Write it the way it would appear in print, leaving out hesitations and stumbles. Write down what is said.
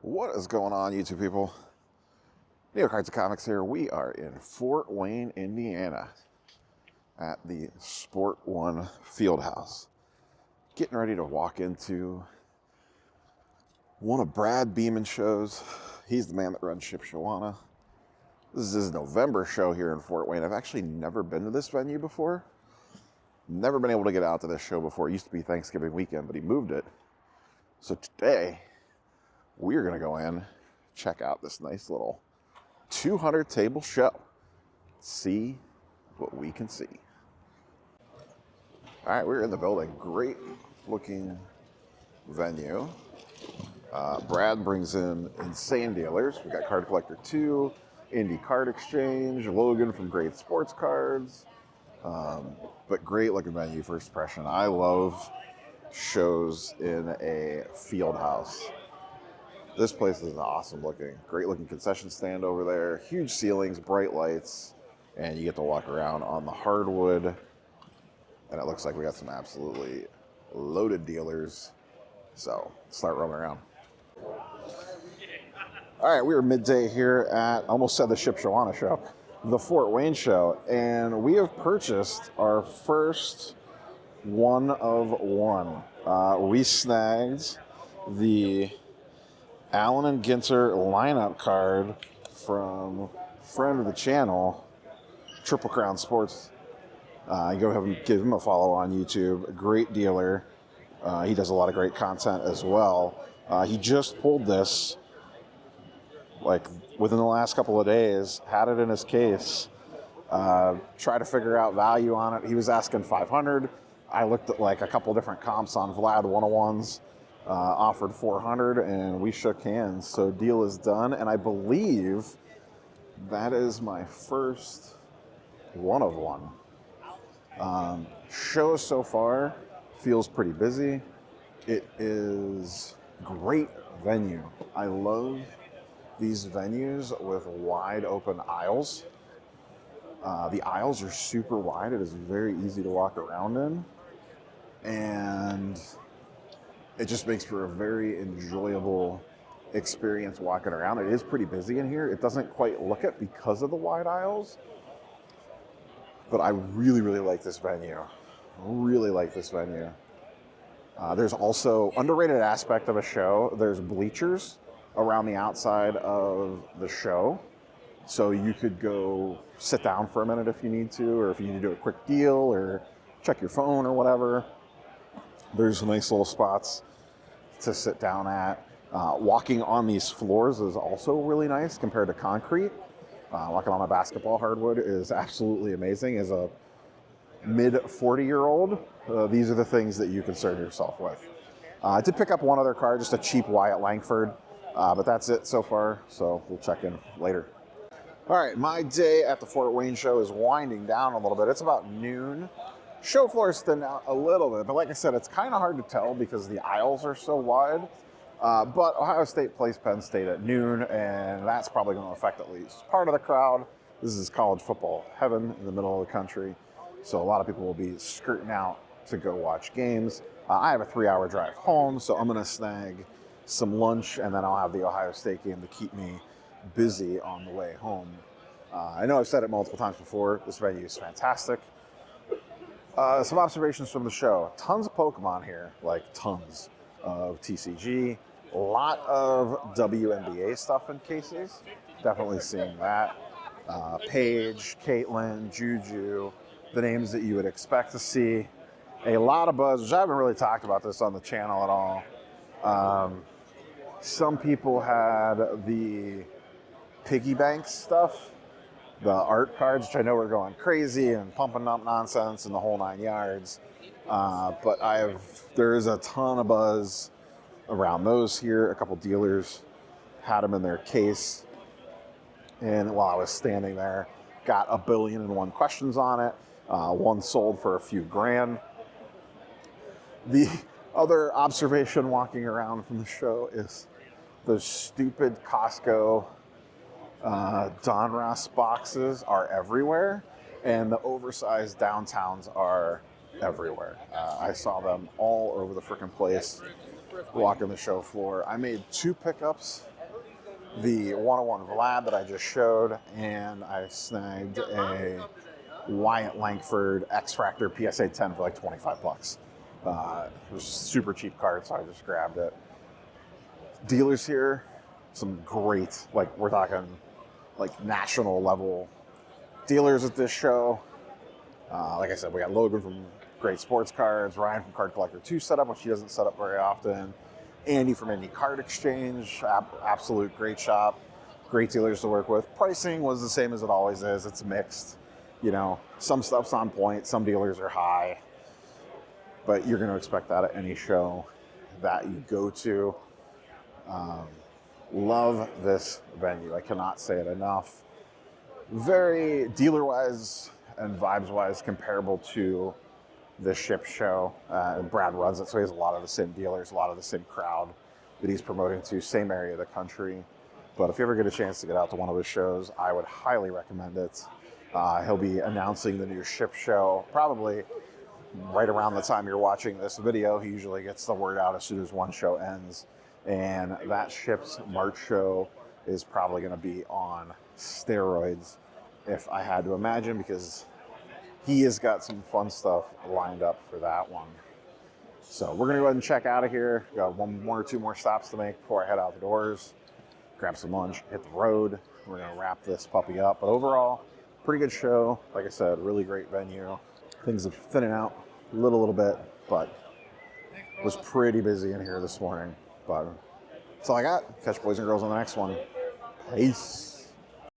What is going on, YouTube people? Neo Cards of Comics here. We are in Fort Wayne, Indiana at the Sport One Fieldhouse. Getting ready to walk into one of Brad Beeman's shows. He's the man that runs Shipshawana. This is his November show here in Fort Wayne. I've actually never been to this venue before. Never been able to get out to this show before. It used to be Thanksgiving weekend, but he moved it. So today, we're going to go in, check out this nice little 200 table show. See what we can see. All right, we're in the building. Great looking venue. Brad brings in insane dealers. We got Card Collector 2, Indie Card Exchange, Logan from Great Sports Cards. But great looking venue, first impression. I love shows in a field house. This place is awesome looking. Great looking concession stand over there. Huge ceilings, bright lights, and you get to walk around on the hardwood. And it looks like we got some absolutely loaded dealers. So let's start roaming around. All right, we are midday here at, almost said the Shipshawana show, the Fort Wayne show. And we have purchased our first one of one. We snagged the Allen and Ginter lineup card from friend of the channel, Triple Crown Sports. You go ahead and give him a follow on YouTube. A great dealer. He does a lot of great content as well. He just pulled this like within the last couple of days, had it in his case, tried to figure out value on it. He was asking $500. I looked at like a couple different comps on Vlad 101s. Offered $400 and we shook hands. So deal is done, and I believe that is my first one of one. Show so far feels pretty busy. It is great venue. I love these venues with wide open aisles. The aisles are super wide. It is very easy to walk around in, and it just makes for a very enjoyable experience walking around. It is pretty busy in here. It doesn't quite look it because of the wide aisles, but I really, really like this venue. Really like this venue. There's also, underrated aspect of a show, there's bleachers around the outside of the show. So you could go sit down for a minute if you need to, or if you need to do a quick deal or check your phone or whatever. There's nice little spots to sit down at. Walking on these floors is also really nice compared to concrete. Walking on a basketball hardwood is absolutely amazing. As a mid 40-year-old, these are the things that you concern yourself with. I did pick up one other card, just a cheap Wyatt Langford, but that's it so far, so we'll check in later. All right, my day at the Fort Wayne show is winding down a little bit. It's about noon. Show floor is thinned out a little bit, but like I said, it's kind of hard to tell because the aisles are so wide. But Ohio State plays Penn State at noon, and that's probably going to affect at least part of the crowd. This is college football heaven in the middle of the country, so a lot of people will be skirting out to go watch games. I have a 3-hour drive home, so I'm going to snag some lunch, and then I'll have the Ohio State game to keep me busy on the way home. I know I've said it multiple times before. This venue is fantastic. Some observations from the show. Tons of Pokemon here, like tons of TCG. A lot of WNBA stuff in cases. Definitely seeing that. Paige, Caitlin, Juju, the names that you would expect to see. A lot of buzz, which I haven't really talked about this on the channel at all. Some people had the piggy banks stuff. The art cards, which I know are going crazy and pumping up nonsense and the whole 9 yards. But there is a ton of buzz around those here. A couple dealers had them in their case. And while I was standing there, got 1,000,000,001 questions on it. One sold for a few grand. The other observation walking around from the show is those stupid Costco Donruss boxes are everywhere, and the oversized downtowns are everywhere. I saw them all over the freaking place, walking the show floor. I made 2 pickups, the 101 Vlad that I just showed, and I snagged a Wyatt Langford X-Fractor PSA 10 for like 25 bucks. It was a super cheap card, so I just grabbed it. Dealers here, some great, like we're talking like national level dealers at this show. Like I said, we got Logan from Great Sports Cards, Ryan from Card Collector 2 setup, which he doesn't set up very often. Andy from Indie Card Exchange, absolute great shop, great dealers to work with. Pricing was the same as it always is. It's mixed. You know, some stuff's on point, some dealers are high, but you're going to expect that at any show that you go to. Love this venue. I cannot say it enough. Very dealer-wise and vibes-wise comparable to the ship show. Brad runs it, so he has a lot of the same dealers, a lot of the same crowd that he's promoting to, same area of the country. But if you ever get a chance to get out to one of his shows, I would highly recommend it. He'll be announcing the new ship show probably right around the time you're watching this video. He usually gets the word out as soon as one show ends. And that ship's March show is probably going to be on steroids, if I had to imagine, because he has got some fun stuff lined up for that one. So we're going to go ahead and check out of here. Got 1 or 2 more stops to make before I head out the doors, grab some lunch, hit the road. We're going to wrap this puppy up. But overall, pretty good show. Like I said, really great venue. Things are thinning out a little bit, but it was pretty busy in here this morning. But that's all I got. Catch boys and girls on the next one. Peace.